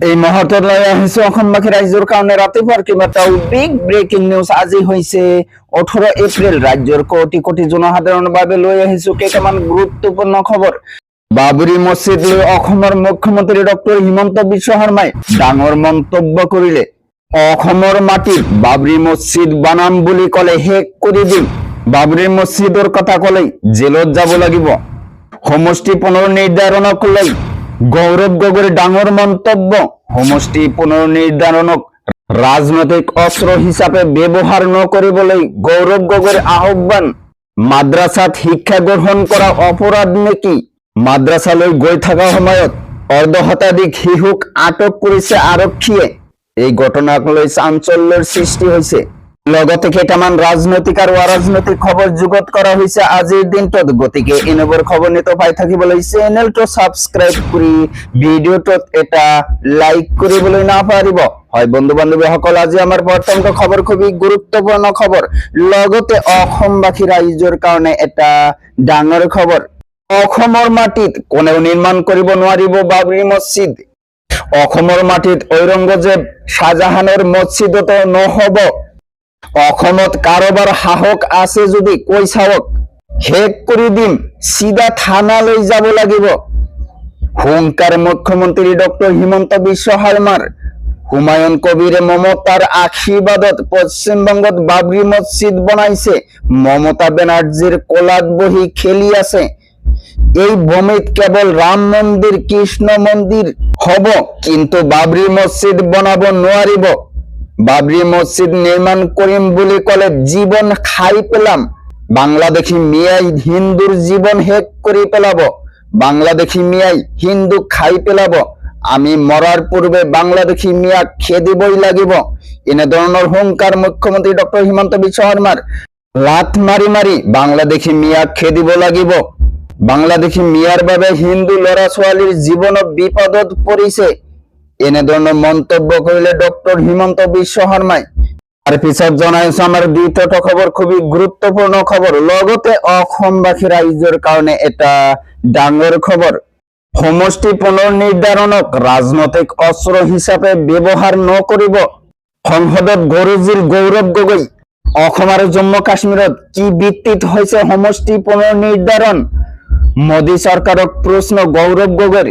এই মুহূর্তে লৈ আহিছো অসমবাসী ৰাইজৰ কাৰণে ৰাতিপুৱাৰ কেইবাটাও বিগ ব্ৰেকিং নিউজ আজি হৈছে 18 এপ্ৰিল ৰাজ্যৰ কোটি কোটি জনসাধাৰণৰ বাবে লৈ আহিছো কেইটামান গুৰুত্বপূৰ্ণ খবৰ। বাবৰি মছজিদ লৈ অসমৰ মুখ্যমন্ত্ৰী ডক্টৰ হিমন্ত বিশ্ব শৰ্মাই ডাঙৰ মন্তব্য কৰিলে। অসমৰ মাটিত বাবৰি মছজিদ বানাম বুলি ক'লে শেষ কৰি দিম। বাবৰি মছজিদৰ কথা ক'লেই জেলত যাব লাগিব। সমষ্টি পুনৰ্নিৰ্ধাৰণক লৈ গৌৰৱ গগৈৰ ডাঙৰ মন্তব্য। সমষ্টি পুনৰ্নিৰ্ধাৰণক ৰাজনৈতিক অস্ত্ৰ হিচাপে ব্যৱহাৰ নকৰিবলৈ গৌৰৱ গগৈৰ আহ্বান। মাদ্ৰাছাত শিক্ষা গ্ৰহণ কৰা অপৰাধ নেকি? মাদ্ৰাছালৈ গৈ থকা সময়ত অৰ্ধশতাধিক শিশুক আটক কৰিছে আৰক্ষীয়ে। এই ঘটনাক লৈ চাঞ্চল্যৰ সৃষ্টি হৈছে। লগতে কেইটামান ৰাজনৈতিক আৰু অৰাজনৈতিক খবৰ যুগত কৰা হৈছে আজিৰ দিনটোত। গতিকে এনেবোৰ খবৰ নিত পাই থাকিবলৈ চেনেলটো সাবস্ক্ৰাইব কৰি ভিডিঅ'টোত এটা লাইক কৰিবলৈ নাপাহৰিব। হয় বন্ধু বান্ধৱীসকল, আজি আমাৰ প্ৰথমটো খবৰ খুবেই গুৰুত্বপূৰ্ণ খবৰ। লগতে অসমবাসী ৰাইজৰ কাৰণে এটা ডাঙৰ খবৰ। অসমৰ মাটিত কোনেও নিৰ্মাণ কৰিব নোৱাৰিব বাবৰি মছজিদ। অসমৰ মাটিত ঔৰংগজেব শাহজাহানৰ মছজিদতো নহ'ব। অসমত কাৰোবাৰ সাহস আছে যদি কৈ চাওক, শেষ কৰি দিম, চিধা থানালৈ যাব লাগিব। হুংকাৰ মুখ্যমন্ত্ৰী ডক্টৰ হিমন্ত বিশ্ব শৰ্মাৰ। হুমায়ুন কবিৰে মমতাৰ আশীৰ্বাদত পশ্চিমবংগত বাবৰি মছজিদ বনাইছে। মমতা বেনাৰ্জীৰ কোলাত বহি খেলি আছে। এই ভূমিত কেৱল ৰাম মন্দিৰ কৃষ্ণ মন্দিৰ হ'ব, কিন্তু বাবৰি মছজিদ বনাব নোৱাৰিব। বাবৰি মছজিদ নিৰ্মাণ কৰিম বুলি ক'লে জীৱন খাই পেলাম। বাংলাদেশী মিয়াই হিন্দুৰ জীৱন শেষ কৰি পেলাব। বাংলাদেশী মিয়াই হিন্দুক খাই পেলাব। আমি মৰাৰ পূৰ্বে বাংলাদেশী মিয়াক খেদিবই লাগিব। এনেধৰণৰ হুংকাৰ মুখ্যমন্ত্ৰী ডক্টৰ হিমন্ত বিশ্ব শৰ্মাৰ। লাত মাৰি মাৰি বাংলাদেশী মিয়াক খেদিব লাগিব। বাংলাদেশী মিয়াৰ বাবে হিন্দু ল'ৰা ছোৱালীৰ জীৱনত বিপদত পৰিছে। এনেধৰণৰ মন্তব্য কৰিলে ডক্টৰ হিমন্ত বিশ্ব শৰ্মাই। তাৰ পিছত জনাইছো আমাৰ দ্বিতীয়টো খবৰ, খুবেই গুৰুত্বপূৰ্ণ খবৰ। লগতে অসমবাসী ৰাইজৰ কাৰণে এটা ডাঙৰ খবৰ। সমষ্টি পুনৰ্নিৰ্ধাৰণক ৰাজনৈতিক অস্ত্ৰ হিচাপে ব্যৱহাৰ নকৰিব। সংসদত গৰজিল গৌৰৱ গগৈ। অসম আৰু জম্মু কাশ্মীৰত কি ভিত্তিত হৈছে সমষ্টি পুনৰ্নিৰ্ধাৰণ? মোদী চৰকাৰক প্ৰশ্ন গৌৰৱ গগৈৰ।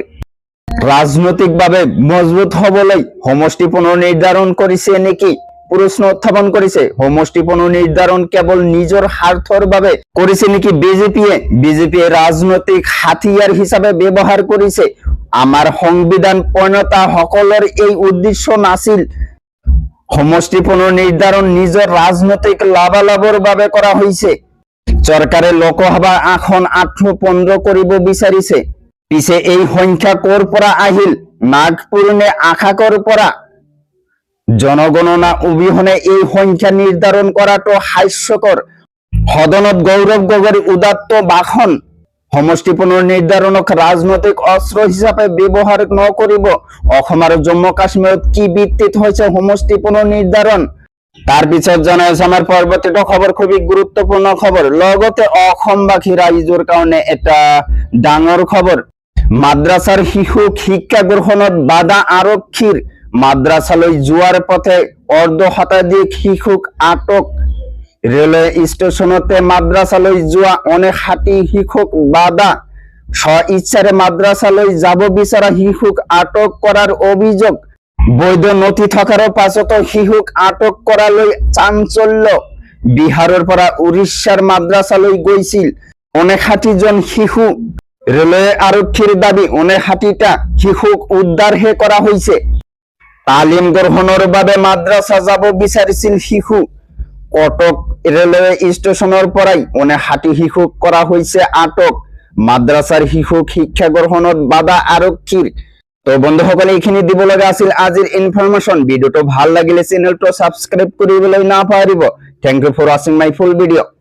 ৰাজনৈতিকভাৱে মজবুত হবলৈ সমষ্টি পুনৰ্নিৰ্ধাৰণ কৰিছে নেকি প্ৰশ্ন উত্থাপন কৰিছে। সমষ্টি পুনৰ্নিৰ্ধাৰণ কেৱল নিজৰ স্বাৰ্থৰ বাবে কৰিছে নেকি বিজেপিয়ে ৰাজনৈতিক হাতিয়াৰ হিচাপে ব্যৱহাৰ কৰিছে। আমাৰ সংবিধান প্ৰণেতা সকলৰ এই উদ্দেশ্য নাছিল। সমষ্টি পুনৰ্নিৰ্ধাৰণ নিজৰ ৰাজনৈতিক লাভালাভৰ বাবে কৰা হৈছে। চৰকাৰে লোকসভাৰ আসন 815 কৰিব বিচাৰিছে। পিছে এই সংখ্যা ক'ৰ পৰা আহিল? নাগপুৰ নে আশাকৰ পৰা? জনগণনা অবিহনে এই সংখ্যা নিৰ্ধাৰণ কৰাটো হাস্যকৰ। সদনত গৌৰৱ গগৈৰ উদাত্ত ভাষণ। সমষ্টি পুনৰ্নিৰ্ধাৰণক ৰাজনৈতিক অস্ত্ৰ হিচাপে ব্যৱহাৰ নকৰিব। অসম আৰু জম্মু কাশ্মীৰত কি ভিত্তিত হৈছে সমষ্টি পুনৰ্নিৰ্ধাৰণ? তাৰ পিছত জনাইছো আমাৰ পৰৱৰ্তীটো খবৰ, খুবেই গুৰুত্বপূৰ্ণ খবৰ। লগতে অসমবাসী ৰাইজৰ কাৰণে এটা ডাঙৰ খবৰ। মাদ্ৰাছাৰ শিশুক শিক্ষা গ্ৰহণত বাধা আৰক্ষীৰ। মাদ্ৰাছালৈ যোৱাৰ পথে অৰ্ধশতাধিক শিশুক আটক। ৰেলৱে ষ্টেচনতে মাদ্ৰাছালৈ যোৱা 59 শিশুক বাধা। স্ব ইচ্ছাৰে মাদ্ৰাছালৈ যাব বিচৰা শিশুক আটক কৰাৰ অভিযোগ। বৈধ নথি থকাৰ পাছতো শিশুক আটক কৰালৈ চাঞ্চল্য। বিহাৰৰ পৰা উৰিষ্যাৰ মাদ্ৰাছালৈ গৈছিল 59 জন শিশু। ৰেলৱে আৰক্ষীৰ দাবী 59টা শিশুক উদ্ধাৰহে কৰা হৈছে। তালিম গ্ৰহণৰ বাবে মাদ্ৰাছা যাব বিচাৰিছিল শিশু। কটক ৰেলৱে ষ্টেচনৰ পৰাই 59 শিশুক কৰা হৈছে আটক। মাদ্ৰাছাৰ শিশুক শিক্ষা গ্ৰহণত বাধা আৰক্ষীৰ। তো বন্ধুসকলে এইখিনি দিব লগা আছিল আজিৰ ইনফৰমেশ্যন। ভিডিঅ'টো ভাল লাগিলে চেনেলটো সাবস্ক্ৰাইব কৰিবলৈ নাপাহৰিব। Thank you for watching my full ভিডিঅ'।